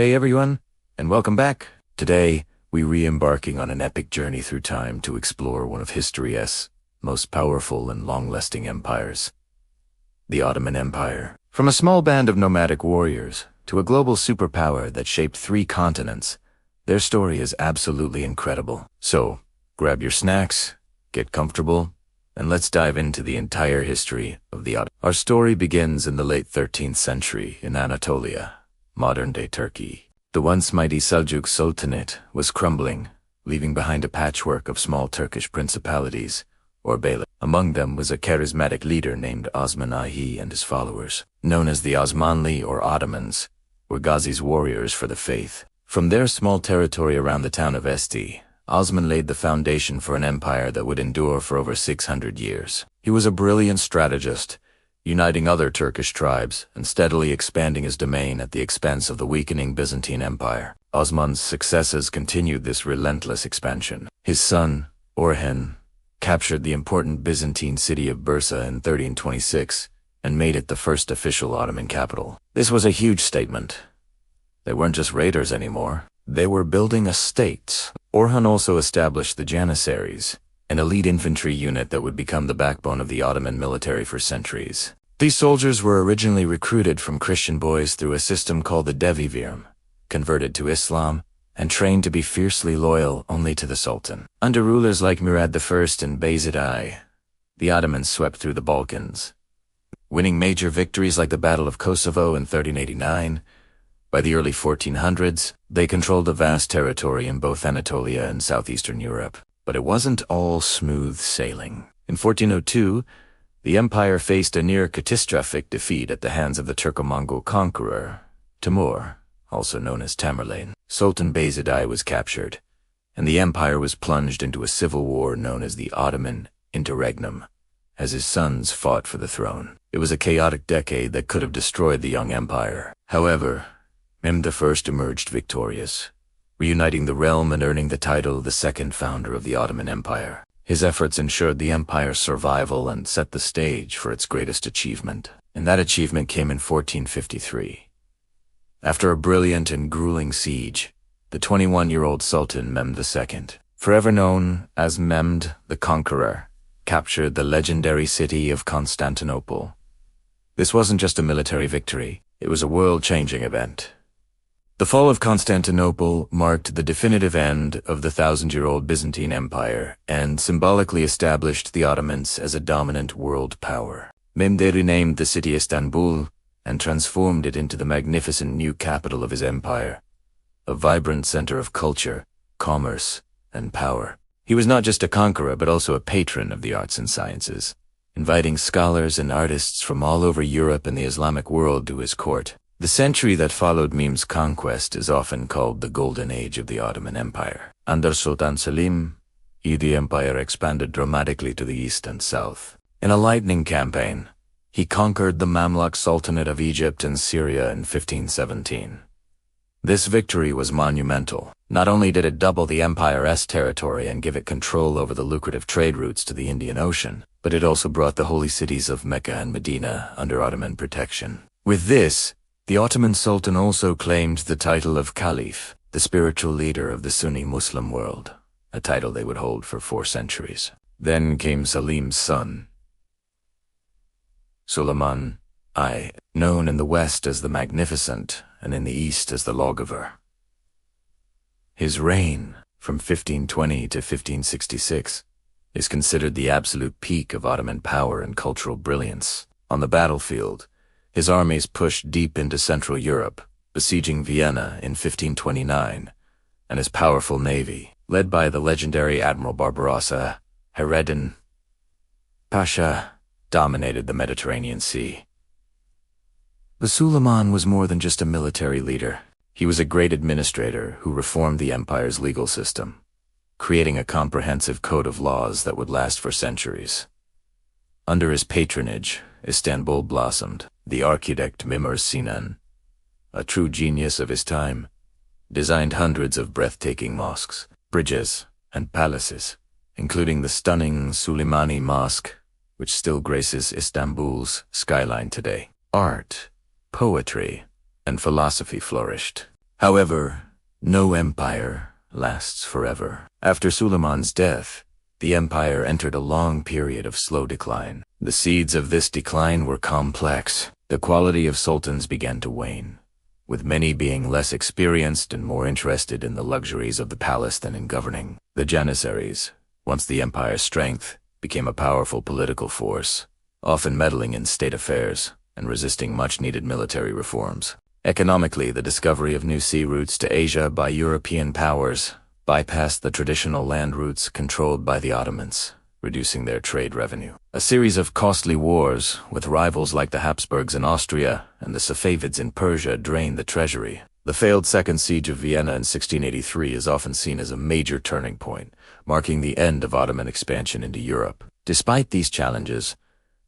Hey everyone, and welcome back. Today, we re-embarking on an epic journey through time to explore one of history's most powerful and long-lasting empires, the Ottoman Empire. From a small band of nomadic warriors to a global superpower that shaped 3 continents, their story is absolutely incredible. So, grab your snacks, get comfortable, and let's dive into the entire history of the Ottomans. Our story begins in the late 13th century in Anatolia, modern-day Turkey. The once mighty Seljuk Sultanate was crumbling, leaving behind a patchwork of small Turkish principalities, or beyliks. Among them was a charismatic leader named Osman Ahi, and his followers, known as the Osmanli or Ottomans, were Ghazi's warriors for the faith. From their small territory around the town of Esti, Osman laid the foundation for an empire that would endure for over 600 years. He was a brilliant strategist, uniting other Turkish tribes and steadily expanding his domain at the expense of the weakening Byzantine Empire. Osman's successes continued this relentless expansion. His son, Orhan, captured the important Byzantine city of Bursa in 1326 and made it the first official Ottoman capital. This was a huge statement. They weren't just raiders anymore. They were building a state. Orhan also established the Janissaries, an elite infantry unit that would become the backbone of the Ottoman military for centuries. These soldiers were originally recruited from Christian boys through a system called the Devivirim, converted to Islam, and trained to be fiercely loyal only to the Sultan. Under rulers like Murad I and Bayezid I, the Ottomans swept through the Balkans, winning major victories like the Battle of Kosovo in 1389. By the early 1400s, they controlled a vast territory in both Anatolia and southeastern Europe. But it wasn't all smooth sailing. In 1402, the empire faced a near-catastrophic defeat at the hands of the Turco-Mongol conqueror, Timur, also known as Tamerlane. Sultan Bayezid I was captured, and the empire was plunged into a civil war known as the Ottoman Interregnum, as his sons fought for the throne. It was a chaotic decade that could have destroyed the young empire. However, Mehmed I emerged victorious, reuniting the realm and earning the title of the second founder of the Ottoman Empire. His efforts ensured the empire's survival and set the stage for its greatest achievement. And that achievement came in 1453. After a brilliant and grueling siege, the 21-year-old Sultan Mehmed II, forever known as Mehmed the Conqueror, captured the legendary city of Constantinople. This wasn't just a military victory, it was a world-changing event. The fall of Constantinople marked the definitive end of the 1,000-year-old Byzantine Empire and symbolically established the Ottomans as a dominant world power. Mehmed renamed the city Istanbul and transformed it into the magnificent new capital of his empire, a vibrant center of culture, commerce, and power. He was not just a conqueror but also a patron of the arts and sciences, inviting scholars and artists from all over Europe and the Islamic world to his court. The century that followed Mehmed's conquest is often called the Golden Age of the Ottoman Empire. Under Sultan Selim, the empire expanded dramatically to the east and south. In a lightning campaign, he conquered the Mamluk Sultanate of Egypt and Syria in 1517. This victory was monumental. Not only did it double the empire's territory and give it control over the lucrative trade routes to the Indian Ocean, but it also brought the holy cities of Mecca and Medina under Ottoman protection. With this, the Ottoman Sultan also claimed the title of Caliph, the spiritual leader of the Sunni Muslim world, a title they would hold for 4 centuries. Then came Selim's son, Suleiman I, known in the west as the Magnificent and in the east as the Lawgiver. His reign, from 1520 to 1566, is considered the absolute peak of Ottoman power and cultural brilliance. On the battlefield, his armies pushed deep into Central Europe, besieging Vienna in 1529, and his powerful navy, led by the legendary Admiral Barbarossa, Hayreddin Pasha, dominated the Mediterranean Sea. But Suleiman was more than just a military leader. He was a great administrator who reformed the empire's legal system, creating a comprehensive code of laws that would last for centuries. Under his patronage, Istanbul blossomed. The architect Mimar Sinan, a true genius of his time, designed hundreds of breathtaking mosques, bridges, and palaces, including the stunning Suleimani Mosque, which still graces Istanbul's skyline today. Art, poetry, and philosophy flourished. However, no empire lasts forever. After Suleiman's death, the empire entered a long period of slow decline. The seeds of this decline were complex. The quality of sultans began to wane, with many being less experienced and more interested in the luxuries of the palace than in governing. The Janissaries, once the empire's strength, became a powerful political force, often meddling in state affairs and resisting much-needed military reforms. Economically, the discovery of new sea routes to Asia by European powers bypassed the traditional land routes controlled by the Ottomans, reducing their trade revenue. A series of costly wars with rivals like the Habsburgs in Austria and the Safavids in Persia drained the treasury. The failed Second Siege of Vienna in 1683 is often seen as a major turning point, marking the end of Ottoman expansion into Europe. Despite these challenges,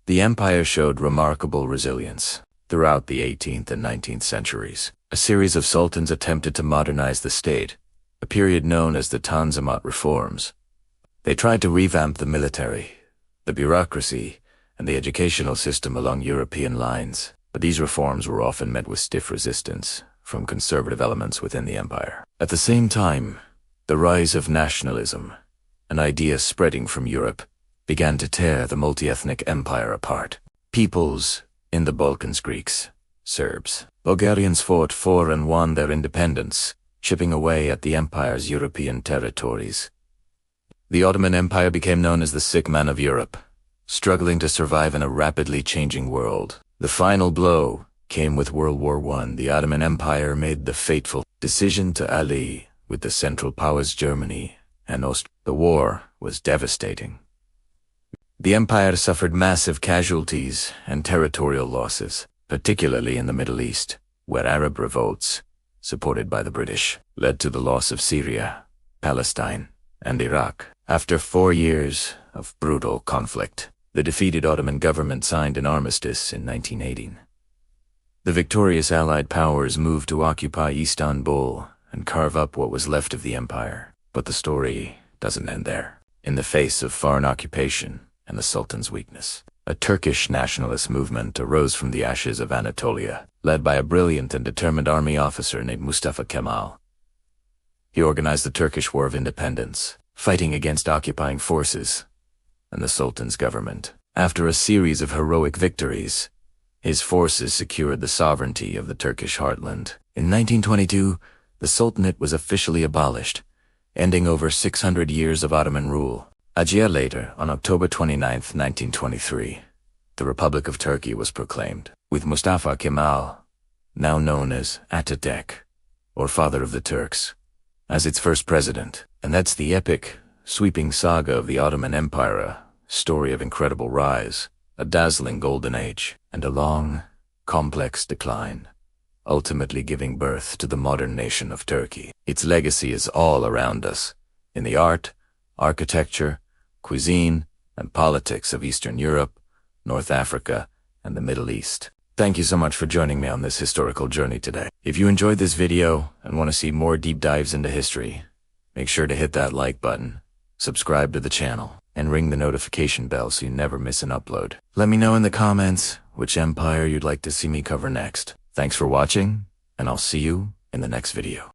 the empire showed remarkable resilience. Throughout the 18th and 19th centuries, a series of sultans attempted to modernize the state, a period known as the Tanzimat reforms. They tried to revamp the military, the bureaucracy, and the educational system along European lines, but these reforms were often met with stiff resistance from conservative elements within the empire. At the same time, the rise of nationalism, an idea spreading from Europe, began to tear the multi-ethnic empire apart. Peoples in the Balkans, Greeks, Serbs, Bulgarians fought for and won their independence, chipping away at the empire's European territories. The Ottoman Empire became known as the sick man of Europe, struggling to survive in a rapidly changing world. The final blow came with World War I. The Ottoman Empire made the fateful decision to ally with the Central Powers Germany and Austria. The war was devastating. The empire suffered massive casualties and territorial losses, particularly in the Middle East, where Arab revolts, supported by the British, led to the loss of Syria, Palestine, and Iraq. After 4 years of brutal conflict, the defeated Ottoman government signed an armistice in 1918. The victorious Allied powers moved to occupy Istanbul and carve up what was left of the empire. But the story doesn't end there. In the face of foreign occupation and the Sultan's weakness, a Turkish nationalist movement arose from the ashes of Anatolia, led by a brilliant and determined army officer named Mustafa Kemal. He organized the Turkish War of Independence, fighting against occupying forces and the Sultan's government. After a series of heroic victories, his forces secured the sovereignty of the Turkish heartland. In 1922, the Sultanate was officially abolished, ending over 600 years of Ottoman rule. A year later, on October 29, 1923, the Republic of Turkey was proclaimed, with Mustafa Kemal, now known as Atatürk, or Father of the Turks, as its first president. And that's the epic, sweeping saga of the Ottoman Empire, a story of incredible rise, a dazzling golden age, and a long, complex decline, ultimately giving birth to the modern nation of Turkey. Its legacy is all around us, in the art, architecture, cuisine, and politics of Eastern Europe, North Africa, and the Middle East. Thank you so much for joining me on this historical journey today. If you enjoyed this video and want to see more deep dives into history, make sure to hit that like button, subscribe to the channel, and ring the notification bell so you never miss an upload. Let me know in the comments which empire you'd like to see me cover next. Thanks for watching, and I'll see you in the next video.